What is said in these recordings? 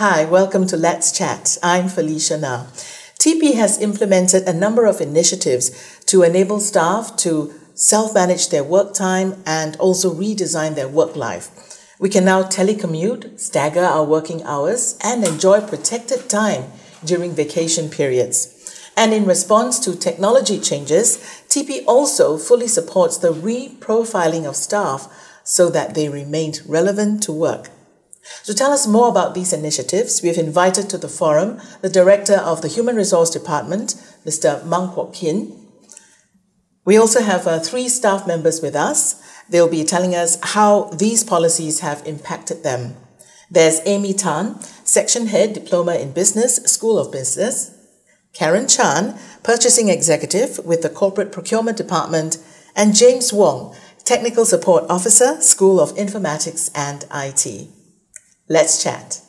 Hi, welcome to Let's Chat. I'm Felicia now. TP has implemented a number of initiatives to enable staff to self-manage their work time and also redesign their work life. We can now telecommute, stagger our working hours, and enjoy protected time during vacation periods. And in response to technology changes, TP also fully supports the reprofiling of staff so that they remain relevant to work. To tell us more about these initiatives, we've invited to the forum the Director of the Human Resource Department, Mr. Mang Kwok Pin. We also have 3 staff members with us. They'll be telling us how these policies have impacted them. There's Amy Tan, Section Head, Diploma in Business, School of Business; Karen Chan, Purchasing Executive with the Corporate Procurement Department; and James Wong, Technical Support Officer, School of Informatics and IT. Let's chat.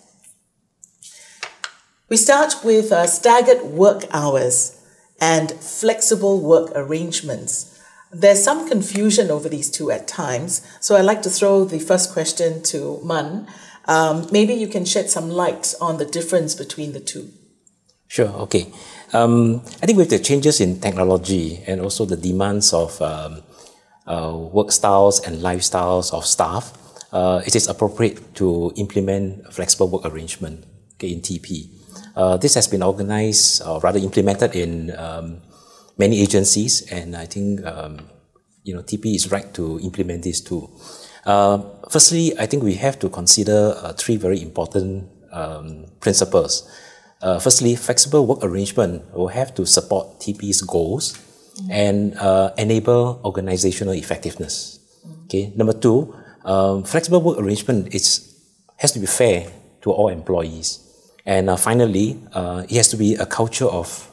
We start with staggered work hours and flexible work arrangements. There's some confusion over these two at times, so I'd like to throw the first question to Man. Maybe you can shed some light on the difference between the two. Sure, okay. I think with the changes in technology and also the demands of work styles and lifestyles of staff, it is appropriate to implement a flexible work arrangement in TP. This has been organized, or rather implemented in many agencies, and I think TP is right to implement this too. Firstly, I think we have to consider 3 very important principles. Firstly, flexible work arrangement will have to support TP's goals and enable organizational effectiveness. Okay. Number 2, flexible work arrangement has to be fair to all employees. And finally, it has to be a culture of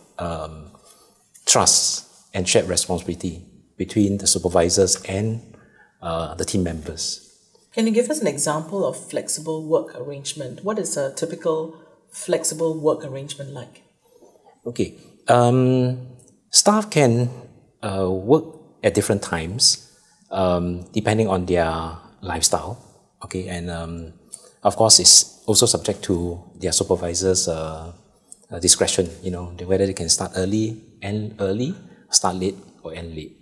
trust and shared responsibility between the supervisors and the team members. Can you give us an example of flexible work arrangement? What is a typical flexible work arrangement like? Okay. Staff can work at different times depending on their lifestyle, okay, and of course it's also subject to their supervisor's discretion, whether they can start early, end early, start late, or end late.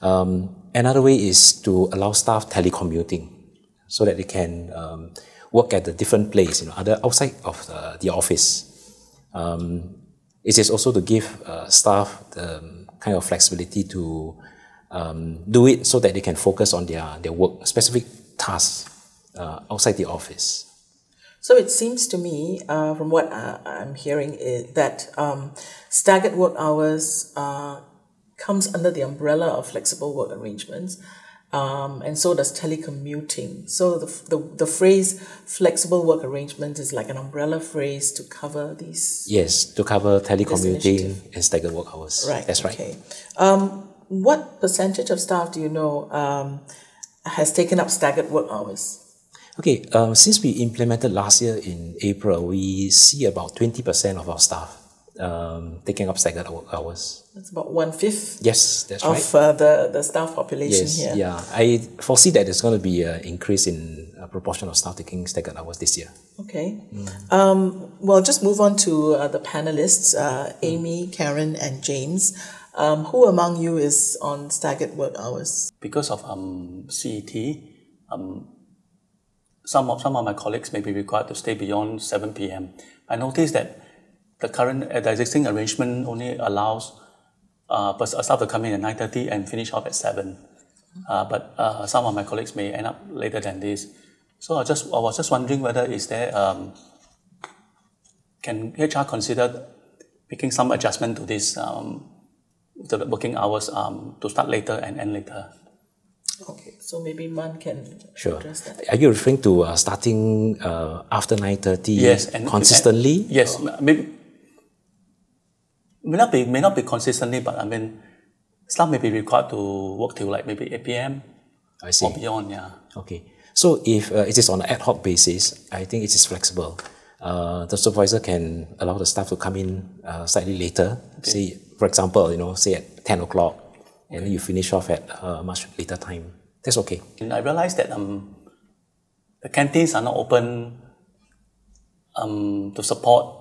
Another way is to allow staff telecommuting so that they can work at a different place, outside of the office. It is also to give staff the kind of flexibility to do it so that they can focus on their work, specific tasks outside the office. So it seems to me, from what I'm hearing, is that staggered work hours comes under the umbrella of flexible work arrangements, and so does telecommuting. So the phrase flexible work arrangements is like an umbrella phrase to cover these. Yes, to cover telecommuting and staggered work hours. Right. That's right. Okay. What percentage of staff do you know has taken up staggered work hours? Okay, since we implemented last year in April, we see about 20% of our staff taking up staggered work hours. That's about 1/5. Yes, that's right. Of the staff population here. Yeah. I foresee that there's going to be an increase in a proportion of staff taking staggered hours this year. Okay. Well, just move on to the panelists, Amy, Karen, and James. Who among you is on staggered work hours? Because of CET, some of my colleagues may be required to stay beyond 7 p.m. I noticed that the existing arrangement only allows staff to come in at 9:30 and finish off at 7. But some of my colleagues may end up later than this. So I was just wondering whether can HR consider making some adjustment to this the working hours to start later and end later. Okay, so maybe Man can address that. Are you referring to starting after 9:30? Yes, and consistently? Yes, maybe may not be consistently, but I mean, staff may be required to work till like maybe 8 p.m. I see. Or beyond. Yeah. Okay, so if it is on an ad hoc basis, I think it is flexible. The supervisor can allow the staff to come in slightly later. Okay. Say, for example, say at 10 o'clock, and then you finish off at a much later time. That's okay. And I realized that the canteens are not open to support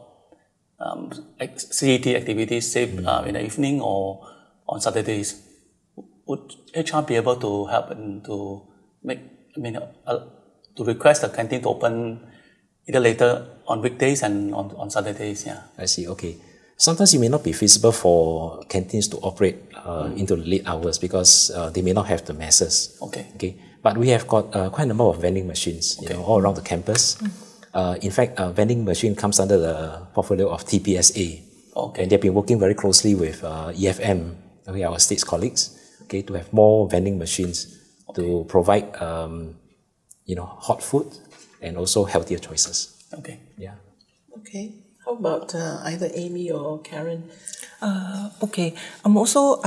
CET activities, say in the evening or on Saturdays. Would HR be able to help and to to request the canteen to open either later on weekdays and on Saturdays? Yeah. I see. Okay. Sometimes it may not be feasible for canteens to operate into the late hours because they may not have the masses. Okay. Okay. But we have got quite a number of vending machines, all around the campus. In fact, vending machine comes under the portfolio of TPSA. Okay. And they've been working very closely with EFM, our state's colleagues, to have more vending machines to provide, hot food and also healthier choices. Okay. Yeah. Okay. How about either Amy or Karen? Okay. I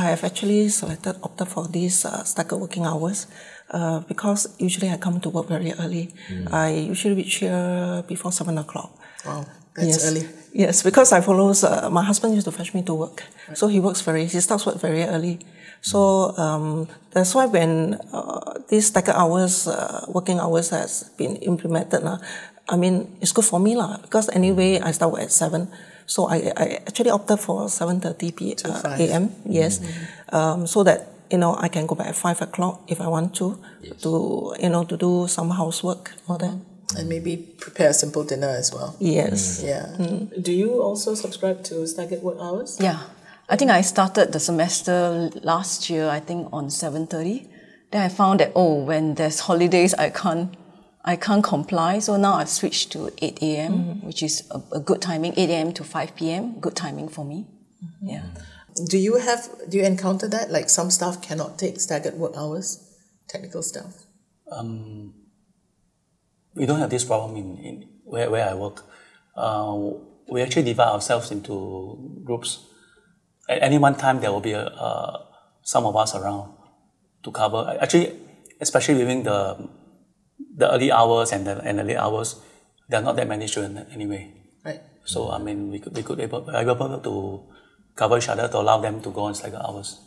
have actually opted for these staggered working hours because usually I come to work very early. I usually reach here before 7 o'clock. Wow, that's early. Yes, because I follow, my husband used to fetch me to work. Right. So he starts work very early. So that's why when these staggered hours, working hours has been implemented, it's good for me because anyway I start work at 7. So I actually opted for 7:30 a.m. Yes, so that I can go back at 5 o'clock if I want to, to do some housework or that. And maybe prepare a simple dinner as well. Yes. Yeah. Do you also subscribe to staggered work hours? Yeah. I think I started the semester last year, I think on 7:30. Then I found that, when there's holidays, I can't comply. So now I've switched to 8 a.m., which is a good timing, 8 a.m. to 5 p.m., good timing for me. Yeah. Do you encounter that? Like some staff cannot take staggered work hours? Technical staff? We don't have this problem in where I work. We actually divide ourselves into groups. At any one time, there will be some of us around to cover. Actually, especially during the early hours and the late hours, there are not that many students anyway. Right. So we could be able to cover each other to allow them to go on staggered hours.